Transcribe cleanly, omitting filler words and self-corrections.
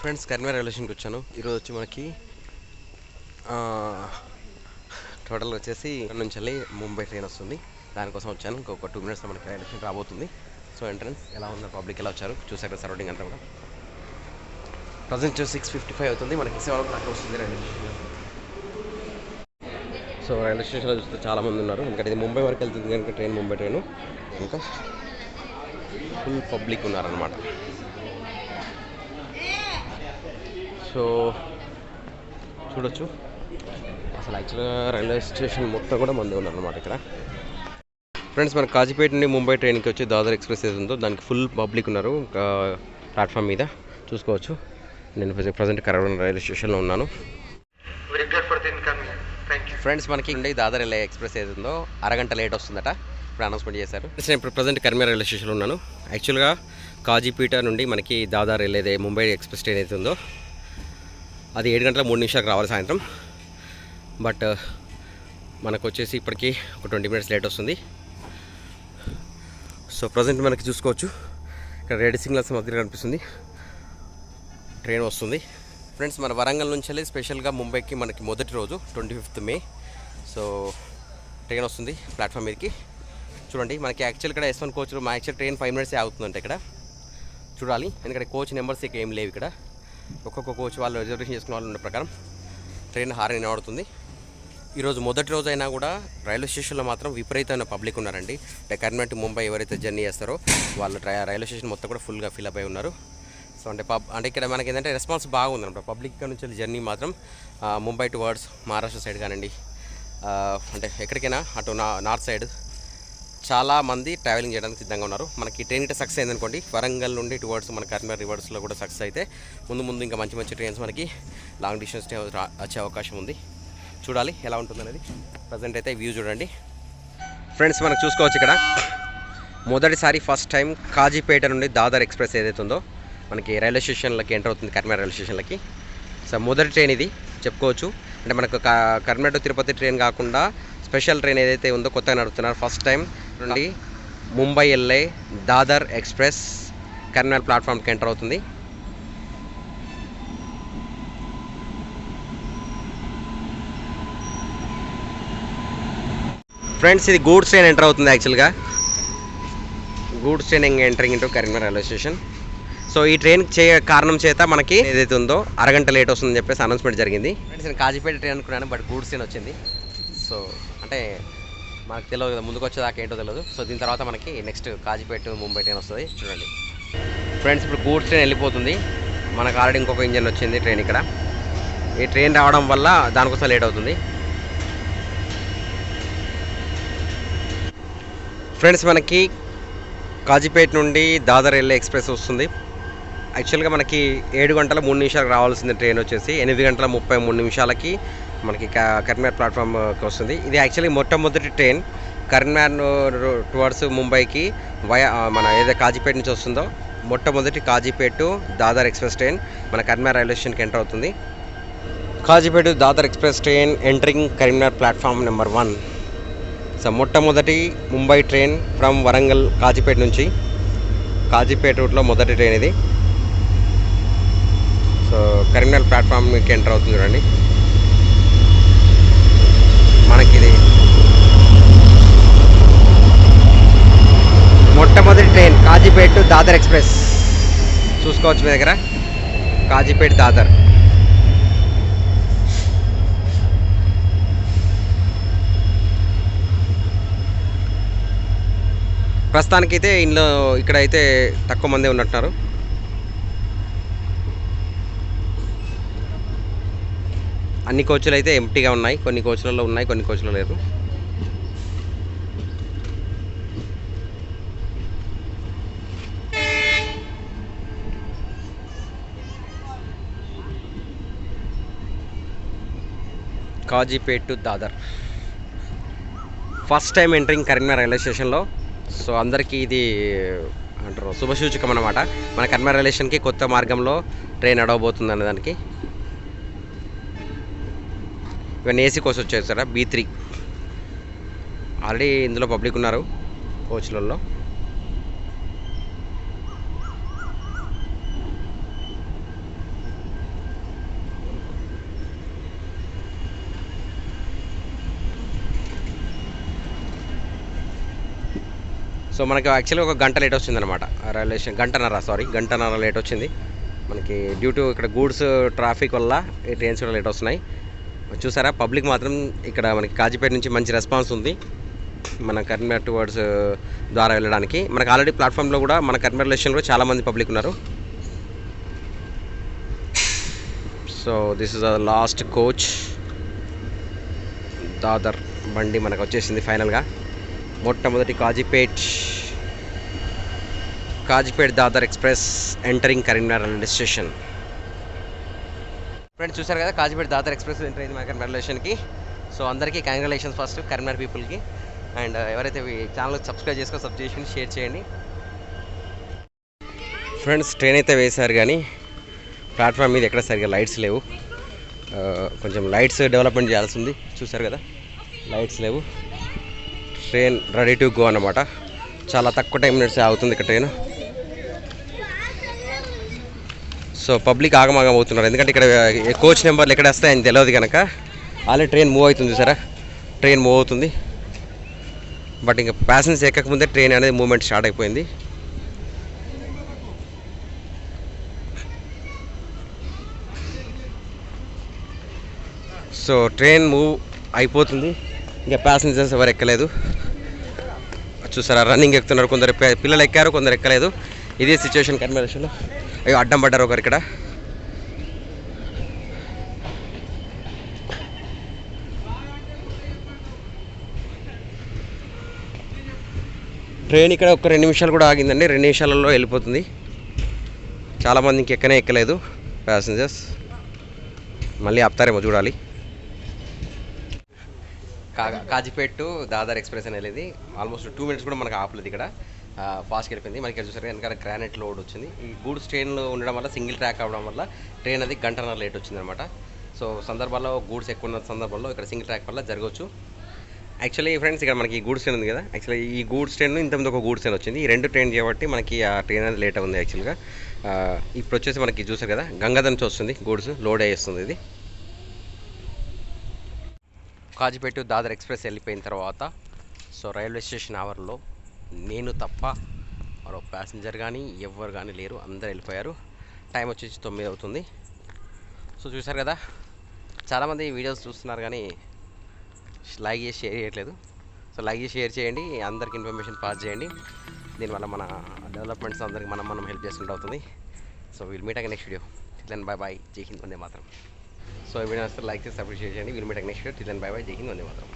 Friends Karimnagar railway స్టేషన్కి వచ్చాను. ఈరోజు వచ్చి మనకి టోటల్ వచ్చేసి ఇక్కడ నుంచి వెళ్ళి ముంబై ట్రైన్ వస్తుంది. దానికోసం వచ్చాను. ఇంకొక 2 minutesలో మనకి రైల్వే స్టేషన్ రాబోతుంది. సో ఎంట్రన్స్ ఎలా ఉంది, పబ్లిక్ ఎలా వచ్చారు చూసాక సరౌండింగ్ అంతా కూడా. ప్రజెంట్ 6:55 అవుతుంది. మనకి 7 o'clock వస్తుంది రైల్వే స్టేషన్. సో రైల్వే స్టేషన్లో చూస్తే చాలామంది ఉన్నారు. ఎందుకంటే ఇది ముంబై వరకు వెళ్తుంది కనుక ట్రైన్, ముంబై ట్రైన్ ఇంకా ఫుల్ పబ్లిక్ ఉన్నారనమాట. సో చూడొచ్చు అసలు యాక్చువల్గా రైల్వే స్టేషన్ మొత్తం కూడా మంది ఉన్నారనమాట ఇక్కడ. ఫ్రెండ్స్ మన కాజీపేట నుండి ముంబై ట్రైన్కి వచ్చి దాదర్ ఎక్స్ప్రెస్ ఏది ఉందో దానికి ఫుల్ పబ్లిక్ ఉన్నారు ప్లాట్ఫామ్ మీద చూసుకోవచ్చు. నేను ప్రజెంట్ కరీంనగర్ రైల్వే స్టేషన్లో ఉన్నాను. ఫ్రెండ్స్ మనకి దాదర్ వెళ్ళే ఎక్స్ప్రెస్ ఏది ఉందో అరగంట లేట్ వస్తుందట, ఇప్పుడు అనౌన్స్మెంట్ చేశారు. నేను ఇప్పుడు ప్రజెంట్ కరీంనగర్ రైల్వే స్టేషన్లో ఉన్నాను. యాక్చువల్గా కాజీపేట నుండి మనకి దాదర్ వెళ్ళేదే ముంబై ఎక్స్ప్రెస్ ట్రైన్ అయితే ఉందో అది 7 గంటల 3 నిమిషాలకు రావాలి సాయంత్రం. బట్ మనకు వచ్చేసి ఇప్పటికీ ఒక 20 minutes లేట్ వస్తుంది. సో ప్రజెంట్ మనకి చూసుకోవచ్చు ఇక్కడ రెడ్ సిగ్నల్స్ మధ్యలో కనిపిస్తుంది, ట్రైన్ వస్తుంది. ఫ్రెండ్స్ మన వరంగల్ నుంచి వెళ్ళి స్పెషల్గా ముంబైకి మనకి మొదటి రోజు 25th May. సో ట్రైన్ వస్తుంది ప్లాట్ఫామ్ మీదకి. చూడండి మనకి యాక్చువల్ ఇక్కడ S1 కోచ్లో మా యాక్చువల్ ట్రైన్ 5 minutes అవుతుందంటే ఇక్కడ చూడాలి. ఎందుకంటే కోచ్ నెంబర్స్ ఇక ఏం లేవు ఇక్కడ. ఒక్కొక్క కోచ్ వాళ్ళు రిజర్వేషన్ చేసుకున్న వాళ్ళు ఉన్న ప్రకారం ట్రైన్ హారన్ వినబడుతుంది. ఈరోజు మొదటి రోజు అయినా కూడా రైల్వే స్టేషన్లో మాత్రం విపరీతమైన పబ్లిక్ ఉన్నారండి. అంటే కరీంనగర్ టు ముంబై ఎవరైతే జర్నీ చేస్తారో వాళ్ళు రైల్వే స్టేషన్ మొత్తం కూడా ఫుల్గా ఫిల్అప్ అయి ఉన్నారు. సో అంటే ఇక్కడ మనకి ఏంటంటే రెస్పాన్స్ బాగుందన్నమాట. పబ్లిక్ నుంచి జర్నీ మాత్రం ముంబై టువర్డ్స్ మహారాష్ట్ర సైడ్ కానివ్వండి, అంటే ఎక్కడికైనా అటు నార్త్ సైడ్ చాలా మంది ట్రావెలింగ్ చేయడానికి సిద్ధంగా ఉన్నారు. మనకి ట్రైన్ ఇట్లా సక్సెస్ అయిందనుకోండి, వరంగల్ నుండి టువర్డ్స్ మన కరీంనగర్ రివర్స్లో కూడా సక్సెస్ అయితే ముందు ఇంకా మంచి మంచి ట్రైన్స్ మనకి లాంగ్ డిస్టెన్స్ వచ్చే అవకాశం ఉంది. చూడాలి ఎలా ఉంటుందనేది. ప్రజెంట్ అయితే వ్యూ చూడండి ఫ్రెండ్స్. మనకు చూసుకోవచ్చు ఇక్కడ మొదటిసారి ఫస్ట్ టైం కాజీపేట నుండి దాదర్ ఎక్స్ప్రెస్ ఏదైతే ఉందో మనకి రైల్వే స్టేషన్లకి ఎంటర్ అవుతుంది, కరీంనగర్ రైల్వే స్టేషన్లకి. సో మొదటి ట్రైన్ ఇది చెప్పుకోవచ్చు. అంటే మనకు కరీంనగర్ టు తిరుపతి ట్రైన్ కాకుండా స్పెషల్ ట్రైన్ ఏదైతే ఉందో కొత్తగా నడుపుతున్నారు. ఫస్ట్ టైం నుండి ముంబై వెళ్ళే దాదర్ ఎక్స్ప్రెస్ కరీంనగర్ ప్లాట్ఫామ్కి ఎంటర్ అవుతుంది. ఫ్రెండ్స్ ఇది గూడ్స్ ట్రైన్ ఎంటర్ అవుతుంది. యాక్చువల్గా goods train entering into Karimnagar railway station. So ఈ ట్రైన్ కారణం చేత మనకి ఏదైతే ఉందో అరగంట లేట్ వస్తుందని చెప్పేసి అనౌన్స్మెంట్ జరిగింది. ఫ్రెండ్స్ నేను కాజీపేట ట్రైన్ అనుకున్నాను, బట్ గూడ్స్ ట్రైన్ వచ్చింది. సో అంటే మనకు తెలియదు కదా, ముందుకు వచ్చేదాకా ఏంటో తెలియదు. సో దీని తర్వాత మనకి నెక్స్ట్ కాజీపేట ముంబై ట్రైన్ వస్తుంది. చూడండి ఫ్రెండ్స్ ఇప్పుడు గూడ్స్ ట్రైన్ వెళ్ళిపోతుంది. మనకు ఆల్రెడీ ఇంకొక ఇంజన్ వచ్చింది ట్రైన్ ఇక్కడ. ఈ ట్రైన్ రావడం వల్ల దానికోసం లేట్ అవుతుంది. ఫ్రెండ్స్ మనకి కాజీపేట నుండి దాదర్ వెళ్ళే ఎక్స్ప్రెస్ వస్తుంది. యాక్చువల్గా మనకి 7 గంటల 3 నిమిషాలకు రావాల్సింది ట్రైన్ వచ్చేసి 8 గంటల 33 నిమిషాలకి మనకి కరీంనగర్ ప్లాట్ఫామ్కి వస్తుంది. ఇది యాక్చువల్లీ మొట్టమొదటి ట్రైన్ కరీంనగర్ టువర్డ్స్ ముంబైకి మన ఏదైతే కాజీపేట నుంచి వస్తుందో మొట్టమొదటి Kazipet to Dadar express train మన కరీంనగర్ రైల్వే స్టేషన్కి ఎంటర్ అవుతుంది. Kazipet Dadar express train entering Karimnagar platform number 1. So మొట్టమొదటి ముంబై ట్రైన్ ఫ్రమ్ వరంగల్ కాజీపేట నుంచి, కాజీపేట రూట్లో మొదటి ట్రైన్ ఇది. సో కరీంనగర్ ప్లాట్ఫామ్కి ఎంటర్ అవుతుంది చూడండి. మనకి ఇది మొట్టమొదటి train Kazipet to Dadar express. చూసుకోవచ్చు మీ దగ్గర కాజీపేట దాదర్. ప్రస్తుతానికైతే ఇందులో ఇక్కడైతే తక్కువ మంది ఉన్నట్టున్నారు. అన్ని కోచ్లు అయితే ఎంటీగా ఉన్నాయి, కొన్ని కోచ్లలో ఉన్నాయి, కొన్ని కోచ్లలో లేదు. Kazipet to Dadar first time entering Karimnagar railway స్టేషన్లో. సో అందరికీ ఇది అంటారు శుభసూచకం అన్నమాట. మన కరీంనగర్ రైల్వే స్టేషన్కి కొత్త మార్గంలో ట్రైన్ నడవబోతుంది అనే దానికి. ఇవన్నీ ఏసీ కోచ్ వచ్చాయి సార్, B3. ఆల్రెడీ ఇందులో పబ్లిక్ ఉన్నారు కోచ్లలో. సో మనకి యాక్చువల్గా ఒక గంట లేట్ వచ్చిందనమాట రైల్వే స్టేషన్, గంటన్నర లేట్ వచ్చింది మనకి డ్యూ టు ఇక్కడ గూడ్స్ ట్రాఫిక్ వల్ల ఈ ట్రైన్స్ కూడా లేట్ వస్తున్నాయి. చూసారా పబ్లిక్ మాత్రం ఇక్కడ మనకి కాజీపేట నుంచి మంచి రెస్పాన్స్ ఉంది మన కరీంనగర్ టువర్డ్స్ ద్వారా వెళ్ళడానికి. మనకు ఆల్రెడీ ప్లాట్ఫామ్లో కూడా మన కరీంనగర్ స్టేషన్ కూడా చాలామంది పబ్లిక్ ఉన్నారు. So this is the last coach Dadar బండి మనకు వచ్చేసింది ఫైనల్గా. మొట్టమొదటి Kazipet Dadar express entering Karimnagar railway station. Friends చూసారు కదా కాజీపేట్ దాదర్ ఎక్స్ప్రెస్ ఎంటర్ అయింది మన కరీంనగర్ రైల్వే స్టేషన్కి. సో అందరికీ కంగ్రాచులేషన్స్ ఫస్ట్ కరీంనగర్ పీపుల్కి. అండ్ ఎవరైతే ఛానల్ సబ్స్క్రైబ్ చేయండి, షేర్ చేయండి. ఫ్రెండ్స్ ట్రైన్ అయితే వేశారు కానీ ప్లాట్ఫామ్ మీద ఎక్కడ సరిగ్గా లైట్స్ లేవు. కొంచెం లైట్స్ డెవలప్మెంట్ చేయాల్సి ఉంది. చూసారు కదా లైట్స్ లేవు. ట్రైన్ రెడీ టు గో అన్నమాట. చాలా తక్కువ టైం మినిట్స్ అవుతుంది ఇక్కడ ట్రైన్. సో పబ్లిక్ ఆగమాగం అవుతున్నారు ఎందుకంటే ఇక్కడ కోచ్ నెంబర్లు ఎక్కడ వస్తాయని తెలియదు కనుక. ఆల్రెడీ ట్రైన్ మూవ్ అవుతుంది చూసారా, ట్రైన్ మూవ్ అవుతుంది. బట్ ఇంకా ప్యాసింజర్స్ ఎక్కకముందే ట్రైన్ అనేది మూవ్మెంట్ స్టార్ట్ అయిపోయింది. సో ట్రైన్ మూవ్ అయిపోతుంది, ఇంకా ప్యాసింజర్స్ ఎవరు ఎక్కలేదు. చూసారా రన్నింగ్ ఎక్కుతున్నారు, కొందరు పిల్లలు ఎక్కారు, కొందరు ఎక్కలేదు. ఇదే సిచ్యువేషన్ కరీంనగర్లో. అయ్యో అడ్డం పడ్డారు ఒకరు ఇక్కడ. ట్రైన్ ఇక్కడ ఒక 2 నిమిషాలు కూడా ఆగిందండి. 2 నిమిషాలలో వెళ్ళిపోతుంది. చాలామంది ఇంకెక్కనే ఎక్కలేదు ప్యాసింజర్స్. మళ్ళీ ఆపుతారేమో చూడాలి. కాజీపేట్ టు దాదర్ ఎక్స్ప్రెస్ అనేది ఆల్మోస్ట్ 2 మినిట్స్ కూడా మనకు ఆపలేదు. ఇక్కడ ఫాస్ట్గా వెళ్ళిపోయింది. మనకి ఇక్కడ చూసారు వెనకాల గ్రానైట్ లోడ్ వచ్చింది. ఈ గూడ్స్ ట్రైన్లో ఉండడం వల్ల సింగిల్ ట్రాక్ అవ్వడం వల్ల ట్రైన్ అది గంటన్నర లేట్ వచ్చిందనమాట. సో సందర్భాల్లో గూడ్స్ ఎక్కువ ఉన్న సందర్భంలో ఇక్కడ సింగిల్ ట్రాక్ వల్ల జరగవచ్చు. యాక్చువల్లీ ఫ్రెండ్స్ ఇక్కడ మనకి గూడ్స్ ట్రైన్ ఉంది కదా, యాక్చువల్లీ ఈ గూడ్స్ ట్రైన్ ఇంతకుముందు ఒక గూడ్స్ ట్రైన్ వచ్చింది. ఈ 2 ట్రైన్ కాబట్టి మనకి ఆ ట్రైన్ అనేది లేట్ ఉంది యాక్చువల్గా. ఇప్పుడు వచ్చేసి మనకి చూసారు కదా గంగాధర్ నుంచి వస్తుంది గూడ్స్ లోడ్ అయ్యేస్తుంది. ఇది కాజీపేట్ దాదర్ ఎక్స్ప్రెస్ వెళ్ళిపోయిన తర్వాత సో రైల్వే స్టేషన్ అవర్లో నేను తప్ప మరో ప్యాసింజర్ కానీ ఎవరు కానీ లేరు, అందరు వెళ్ళిపోయారు. టైం వచ్చేసి 9 అవుతుంది. సో చూసారు కదా చాలామంది వీడియోస్ చూస్తున్నారు కానీ లైక్ చేసి షేర్ చేయట్లేదు. సో లైక్ చేసి షేర్ చేయండి, అందరికి ఇన్ఫర్మేషన్ పాస్ చేయండి. దీనివల్ల మన డెవలప్మెంట్స్ అందరికి మనం హెల్ప్ చేసుకుంటూ అవుతుంది. So will meet next video. Then bye bye, జై హింద్, వందే మాతరం. సో ఈ వీడియో వస్తే లైక్ చేసి అప్రిషియేట్ చేయండి. Will meet next video. Then bye bye, జై హింద్, వందే మాతరం.